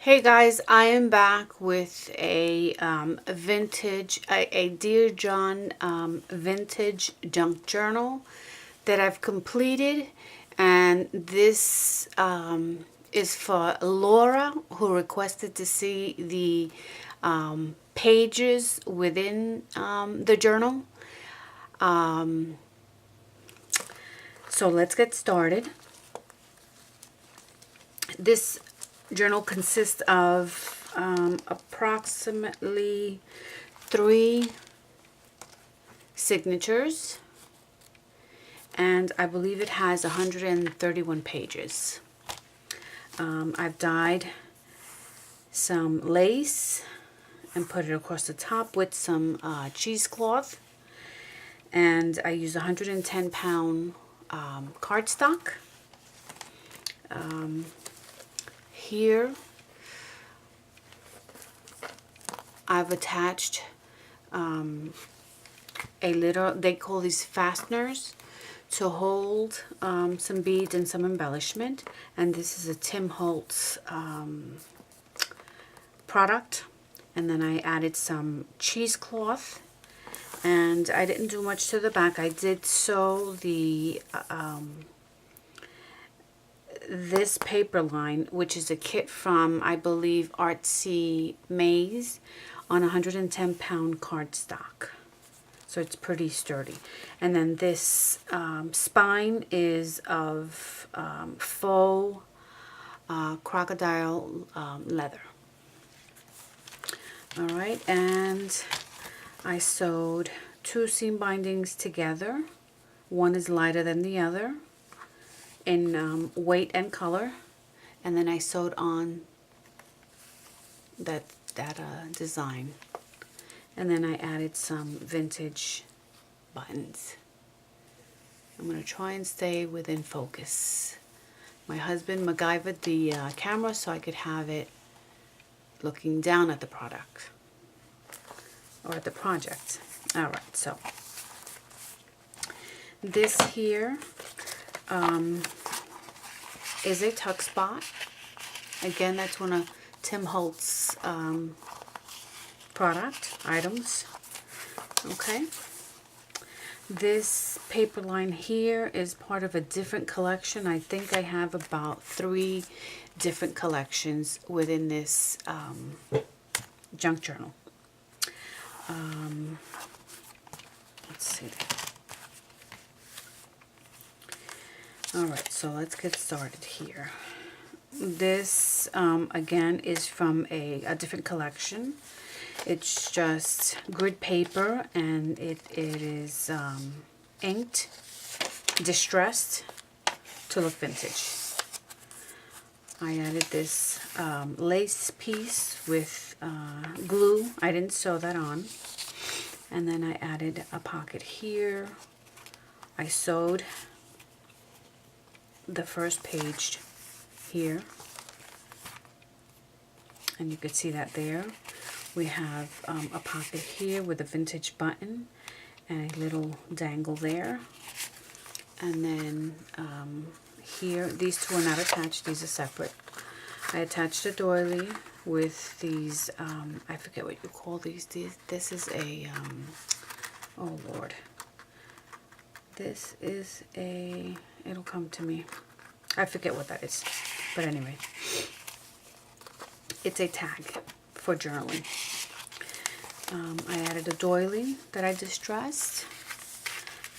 Hey guys, I am back with a Dear John vintage junk journal that I've completed, and this is for Laura, who requested to see the pages within the journal. So let's get started. This journal consists of approximately 3 signatures, and I believe it has 131 pages. I've dyed some lace and put it across the top with some cheesecloth, and I use 110-pound cardstock. Here I've attached a little, they call these fasteners, to hold some beads and some embellishment, and this is a Tim Holtz product. And then I added some cheesecloth, and I didn't do much to the back. I did sew the this paper line, which is a kit from, I believe, Artsy Maze, on 110-pound cardstock. So it's pretty sturdy. And then this spine is of faux crocodile leather. Alright, and I sewed 2 seam bindings together. One is lighter than the other in weight and color, and then I sewed on that design, and then I added some vintage buttons. I'm going to try and stay within focus. My husband MacGyvered the camera so I could have it looking down at the product, or at the project. Alright, so this here is a tuck spot. Again, that's one of Tim Holtz product items. Okay. This paper line here is part of a different collection. I think I have about 3 different collections within this junk journal. Let's see. Alright, so let's get started here. This, again, is from a different collection. It's just grid paper, and it is inked, distressed to look vintage. I added this lace piece with glue. I didn't sew that on. And then I added a pocket here. I sewed the first page here, and you could see that there. We have a pocket here with a vintage button and a little dangle there. And then here, these 2 are not attached, these are separate. I attached a doily with these, I forget what you call these. This is a, oh Lord. This is a, it'll come to me. I forget what that is. But anyway, it's a tag for journaling. I added a doily that I distressed.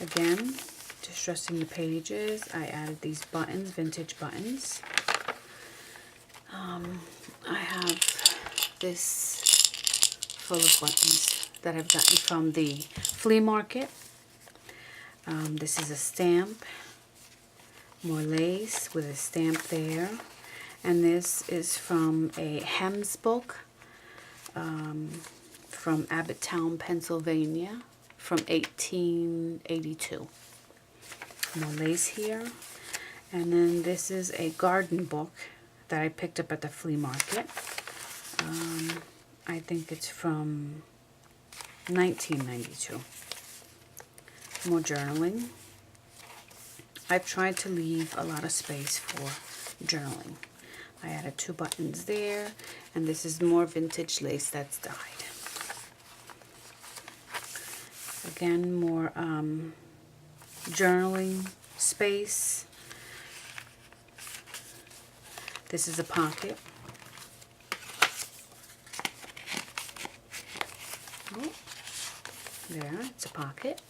Again, distressing the pages. I added these buttons, vintage buttons. I have this full of buttons that I've gotten from the flea market. This is a stamp, more lace with a stamp there, and this is from a Hems book from Abbottown, Pennsylvania, from 1882. More lace here. And then this is a garden book that I picked up at the flea market. I think it's from 1992. More journaling. I've tried to leave a lot of space for journaling. I added 2 buttons there, and this is more vintage lace that's dyed. Again, more journaling space. This is a pocket. Oh, there, it's a pocket.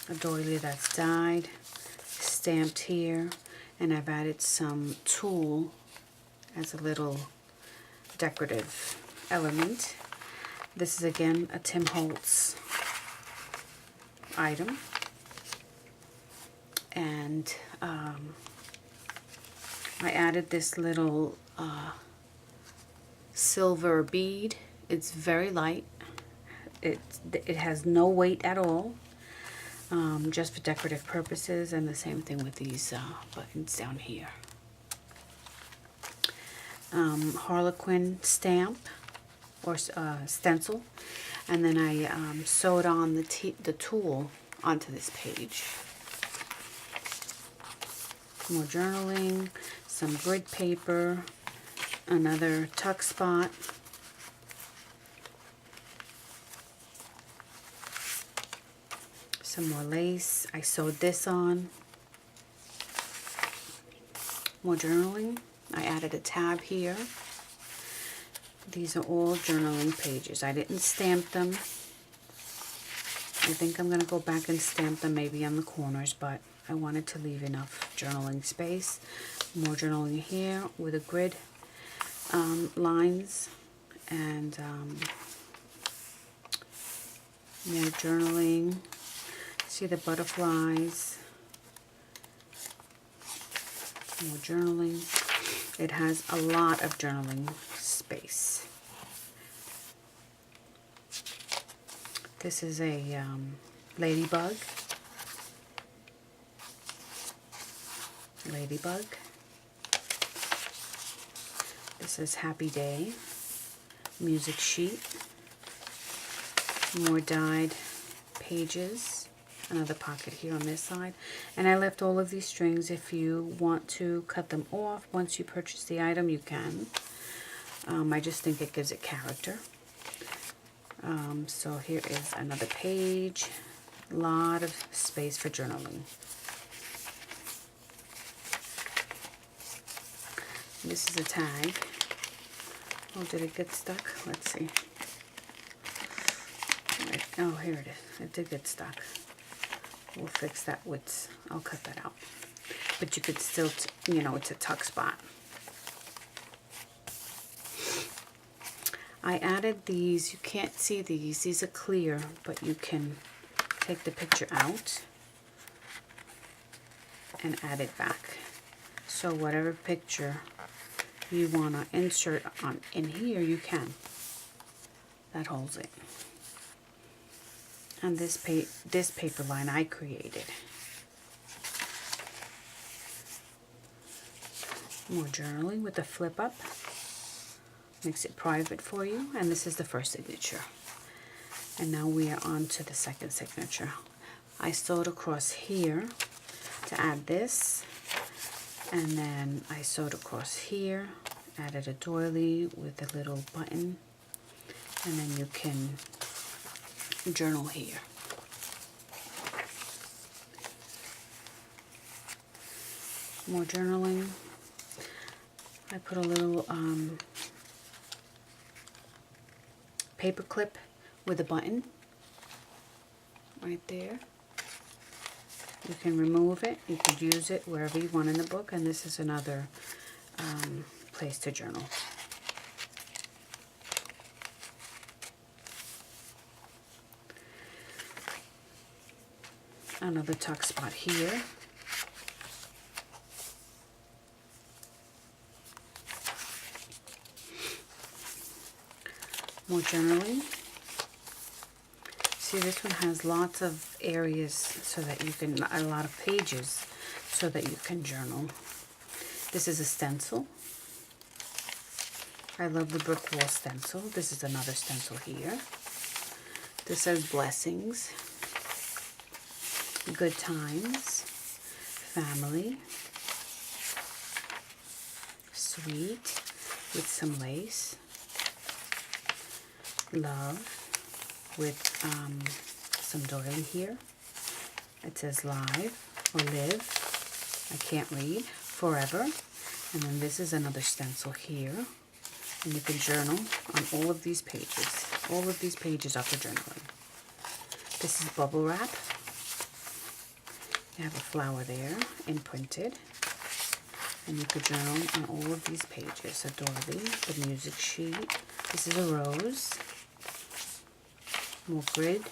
A doily that's dyed, stamped here, and I've added some tulle as a little decorative element. This is again a Tim Holtz item, and I added this little silver bead. It's very light. It has no weight at all, just for decorative purposes, and the same thing with these buttons down here. Harlequin stamp or stencil, and then I sewed on the tulle onto this page. More journaling, some grid paper, another tuck spot, some more lace. I sewed this on. More journaling. I added a tab here. These are all journaling pages. I didn't stamp them. I think I'm going to go back and stamp them maybe on the corners, but I wanted to leave enough journaling space. More journaling here with a grid lines, and more journaling. See the butterflies. More journaling. It has a lot of journaling space. This is a ladybug. This is Happy Day. Music sheet. More dyed pages. Another pocket here on this side, and I left all of these strings. If you want to cut them off once you purchase the item, you can. I just think it gives it character. So here is another page. A lot of space for journaling. This is a tag. Oh, did it get stuck? Let's see. Oh, here it is. It did get stuck. We'll fix that with, I'll cut that out. But you could still, you know, it's a tuck spot. I added these. You can't see these. These are clear, but you can take the picture out and add it back. So whatever picture you want to insert on in here, you can. That holds it. And this paper line I created. More journaling with the flip up. Makes it private for you. And this is the first signature. And now we are on to the second signature. I sewed across here to add this. And then I sewed across here. Added a doily with a little button. And then you can journal here. More journaling. I put a little paper clip with a button right there. You can remove it. You could use it wherever you want in the book, and this is another place to journal. Another tuck spot here. More journaling. See, this one has lots of areas so that you can, a lot of pages so that you can journal. This is a stencil. I love the brick wall stencil. This is another stencil here. This says blessings, good times, family, Sweet with some lace. Love with some doily here. It says live or live. I can't read. Forever. And then this is another stencil here. And you can journal on all of these pages. All of these pages are for journaling. This is bubble wrap. You have a flower there, imprinted. And you could journal on all of these pages. A doily, the music sheet. This is a rose. More grid.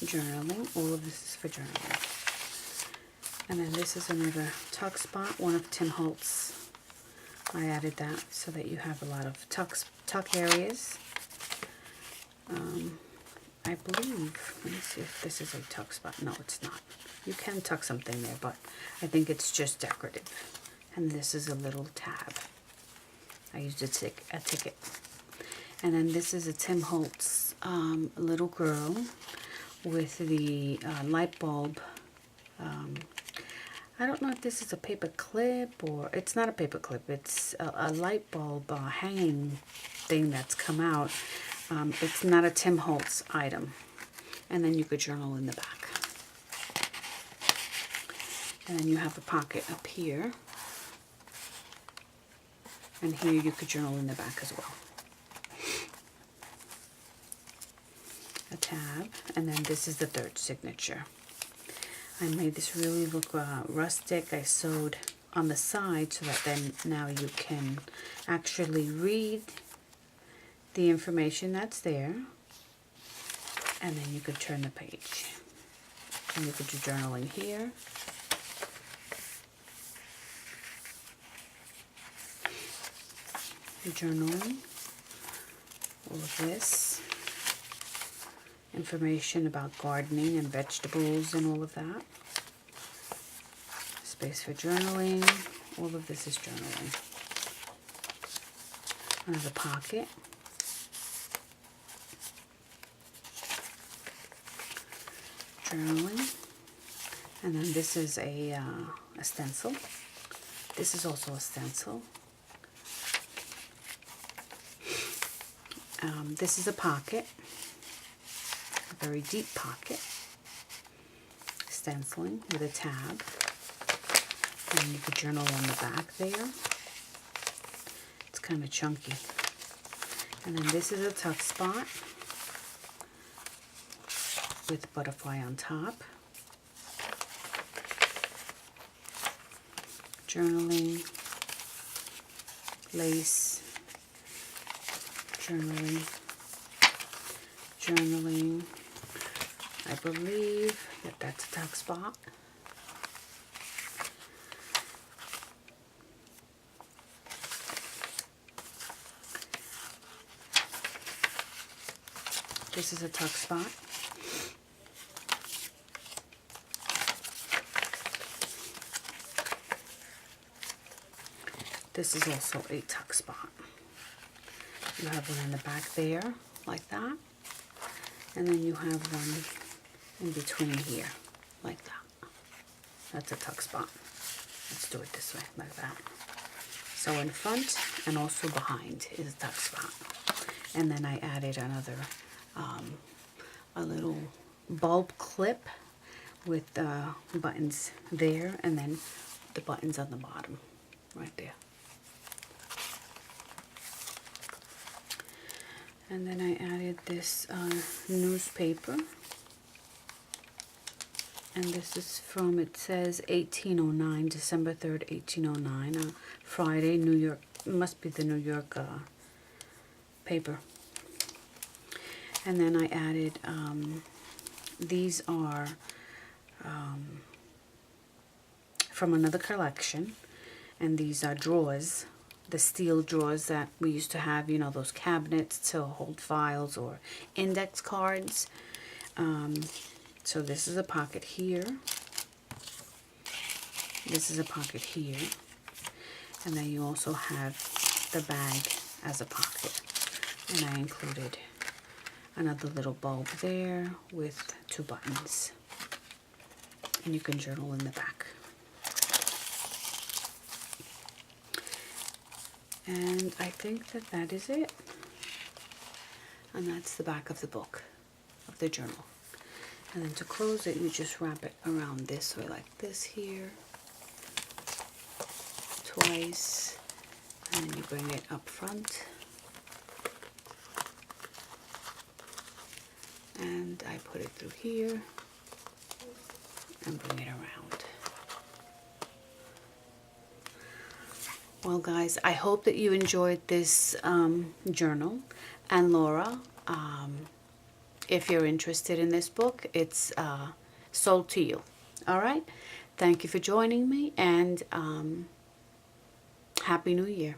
Journaling. All of this is for journaling. And then this is another tuck spot, one of Tim Holtz. I added that so that you have a lot of tuck areas. I believe, let me see if this is a tuck spot. No, it's not. You can tuck something there, but I think it's just decorative. And this is a little tab. I used a ticket. And then this is a Tim Holtz little girl with the light bulb. I don't know if this is a paper clip or it's not a paper clip. It's a light bulb hanging thing that's come out. It's not a Tim Holtz item. And then you could journal in the back. And then you have a pocket up here. And here you could journal in the back as well. A tab. And then this is the third signature. I made this really look rustic. I sewed on the side so that then now you can actually read the information that's there. And then you could turn the page. And you could do journaling here. Journaling. All of this. Information about gardening and vegetables and all of that. Space for journaling. All of this is journaling. Another pocket. Journaling. And then this is a stencil. This is also a stencil. This is a pocket. A very deep pocket. Stenciling with a tab. And you could journal on the back there. It's kind of chunky. And then this is a tuck spot with butterfly on top. Journaling, lace, journaling, journaling. I believe that that's a tuck spot. This is a tuck spot. This is also a tuck spot. You have one in the back there, like that. And then you have one in between here, like that. That's a tuck spot. Let's do it this way, like that. So in front and also behind is a tuck spot. And then I added another, a little bulb clip with buttons there, and then the buttons on the bottom, right there. And then I added this newspaper. And this is from, it says 1809, December 3rd, 1809, Friday, New York. It must be the New York paper. And then I added, these are from another collection. And these are drawers. The steel drawers that we used to have, you know, those cabinets to hold files or index cards. So this is a pocket here. This is a pocket here. And then you also have the bag as a pocket. And I included another little bulb there with 2 buttons. And you can journal in the back. And I think that that is it. And that's the back of the book, of the journal. And then to close it, you just wrap it around this way, like this here, twice, and then you bring it up front. And I put it through here and bring it around. Well, guys, I hope that you enjoyed this journal. And Laura, if you're interested in this book, it's sold to you. All right? Thank you for joining me, and Happy New Year.